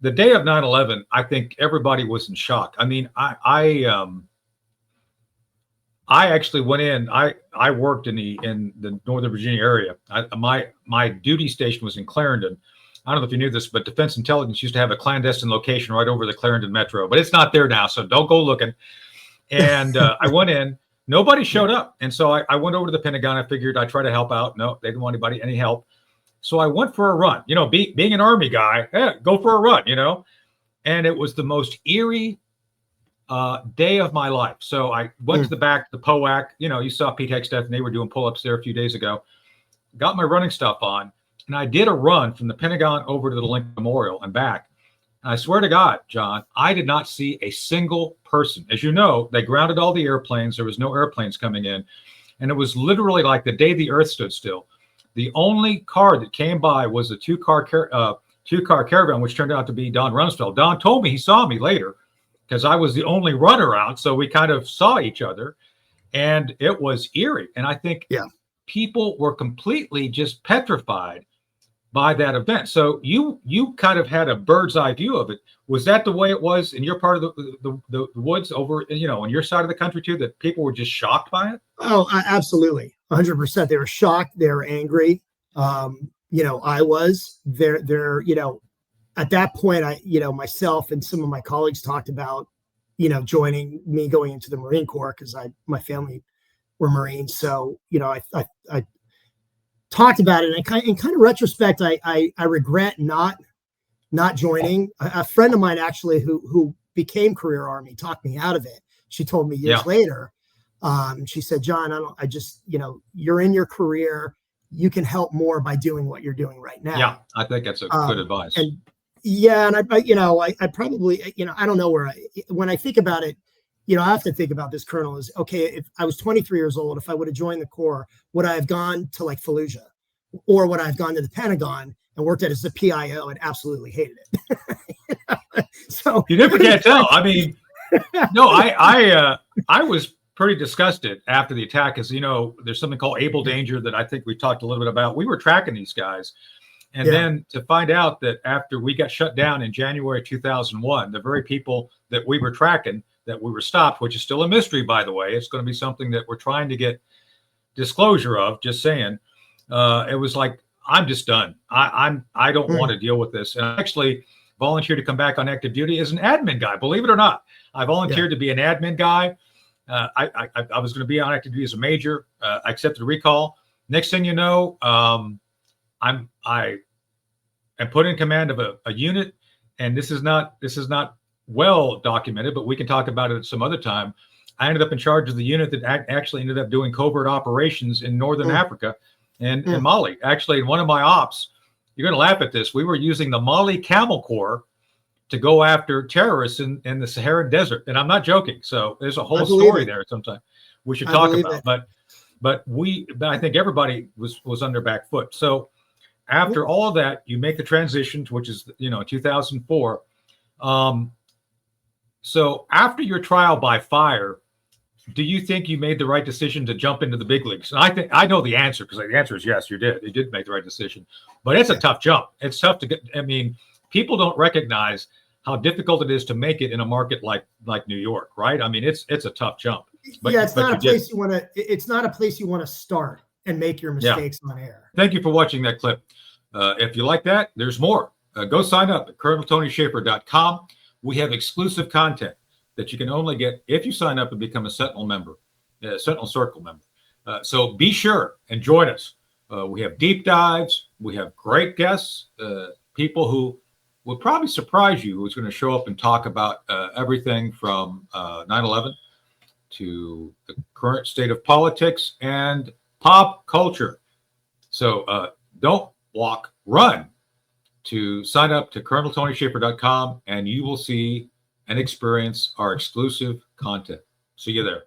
the day of 9/11, I think everybody was in shock. I mean, I actually went in. I worked in the Northern Virginia area. My duty station was in Clarendon. I don't know if you knew this, but Defense Intelligence used to have a clandestine location right over the Clarendon Metro, but it's not there now, so don't go looking. And I went in. Nobody showed up, and so I went over to the Pentagon. I figured I'd try to help out. No, they didn't want any help. So I went for a run. You know, being an Army guy, go for a run. You know, and it was the most eerie day of my life. So I went to the back, the POAC. You know, you saw Pete Hegstead, and they were doing pull-ups there a few days ago. Got my running stuff on, and I did a run from the Pentagon over to the Lincoln Memorial and back. I swear to God, John, I did not see a single person. As you know, they grounded all the airplanes. There was no airplanes coming in. And it was literally like the day the earth stood still. The only car that came by was a two-car caravan, which turned out to be Don Rumsfeld. Don told me he saw me later because I was the only runaround. So we kind of saw each other. And it was eerie. And I think people were completely just petrified by that event. So you kind of had a bird's eye view of it. Was that the way it was in your part of the woods over, you know, on your side of the country too, that people were just shocked by it? Oh, absolutely. 100%. They were shocked. They were angry. You know, I was there, you know, at that point, myself and some of my colleagues talked about, you know, joining me going into the Marine Corps because my family were Marines. So, you know, I talked about it, and in kind of retrospect, I regret not joining. A friend of mine actually who became career Army talked me out of it. She told me years later. She said, John, you know, you're in your career. You can help more by doing what you're doing right now. Yeah, I think that's a good advice. And I probably, you know, I don't know when I think about it, you know, I have to think about this, Colonel, is, okay, if I was 23 years old, if I would have joined the Corps, would I have gone to like Fallujah, or would I have gone to the Pentagon and worked as a PIO and absolutely hated it? So you never can't tell. I mean, no, I was pretty disgusted after the attack, because, you know, there's something called able danger that I think we talked a little bit about. We were tracking these guys. And then to find out that after we got shut down in January 2001, the very people that we were tracking, that we were stopped, which is still a mystery, by the way. It's going to be something that we're trying to get disclosure of, just saying. It was like, I'm just done. I don't want to deal with this. And I actually volunteered to come back on active duty as an admin guy, believe it or not. I volunteered to be an admin guy. I was going to be on active duty as a major. I accepted a recall. Next thing you know, I am put in command of a unit, and this is not well documented, but we can talk about it at some other time. I ended up in charge of the unit that actually ended up doing covert operations in Northern Africa and in Mali. Actually, in one of my ops, you're going to laugh at this, we were using the Mali Camel Corps to go after terrorists in the Saharan desert. And I'm not joking. So there's a whole story there sometime we should talk about. But I think everybody was on their back foot. So after all of that, you make the transition, which is, you know, 2004. So after your trial by fire, do you think you made the right decision to jump into the big leagues? And I know the answer, because the answer is yes, you did. You did make the right decision. But it's a tough jump. It's tough to get. I mean, people don't recognize how difficult it is to make it in a market like New York, right? I mean, it's a tough jump. But, it's not a place you want to. It's not a place you want to start and make your mistakes on air. Thank you for watching that clip. If you like that, there's more. Go sign up at ColonelTonyShaffer.com. We have exclusive content that you can only get if you sign up and become a Sentinel member, Sentinel Circle member. So be sure and join us. We have deep dives. We have great guests, people who will probably surprise you, who's going to show up and talk about everything from 9/11 to the current state of politics and pop culture. So don't walk, run to sign up to ColonelTonyShaffer.com, and you will see and experience our exclusive content. See you there.